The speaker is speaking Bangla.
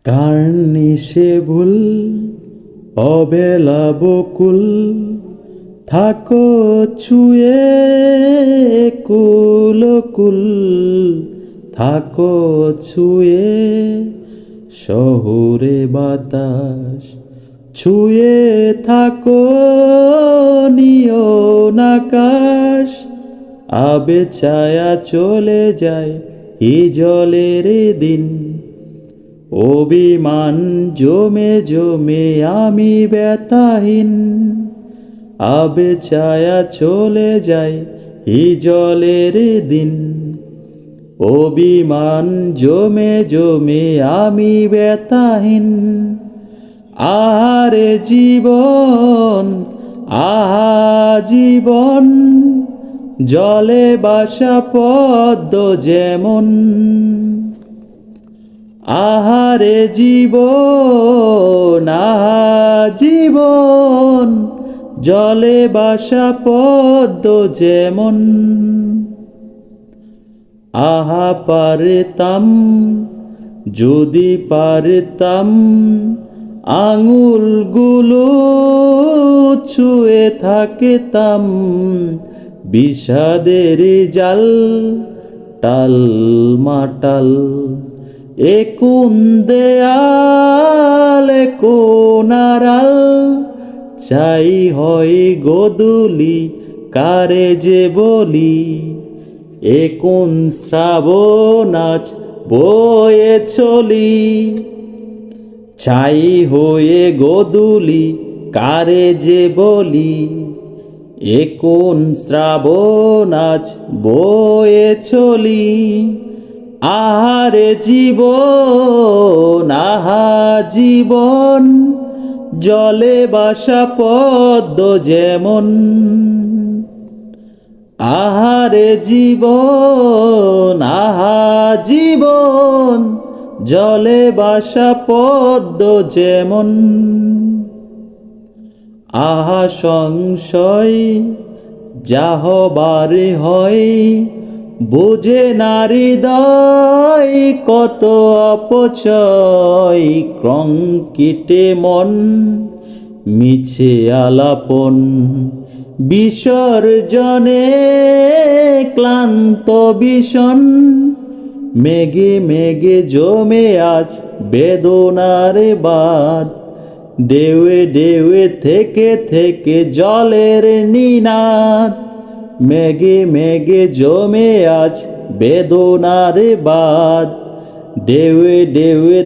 কার নিশে ভুল অবেলা বকুল থাকো ছুঁয়ে কুল কুল থাকো ছুঁয়ে শহুরে বাতাস ছুঁয়ে থাকো নিয়ন আকাশ আবে ছায়া চলে যায় এই জলের দিন অভিমান জমে জমে আমি ব্যথাহীন আবে ছায়া চলে যায় এই জলের দিন অভিমান জমে জমে আমি ব্যথাহীন আহারে জীবন আহা জীবন জলে বাসা পদ্ম যেমন আহারে জীবন আহা জীবন জলে বাসা পদ্ম যেমন আহা পারতাম যদি পারতাম আঙুলগুলো ছুঁয়ে থাকতাম বিষাদের জাল টাল মাটাল এ কোন দেয়াল কোন আড়াল চাই হয় গোধূলি কারে যে বলি এ কোন শ্রাবণ আজ বয়ে চলি চাই হয়ে গোধূলি কারে যে বলি এ কোন শ্রাবণ আজ বয়ে চলি আহারে জীবন আহা জীবন জলে বাসা পদ্ম যেমন আহারে জীবন আহা জীবন জলে বাসা পদ্ম যেমন আহা সংশয় যাহবার হয় বুঝে নারী দয় কত অপচয় কঙ্কিটে মন মিছে আলাপন বিসর্জনে ক্লান্ত ভীষণ মেঘে মেঘে জমে আজ বেদনার বাদ ঢেউয়ে ঢেউয়ে থেকে থেকে জলের নিনাদ মেঘে মেঘে জমে আজ বেদনার বাদ ঢেউয়ে ঢেউয়ে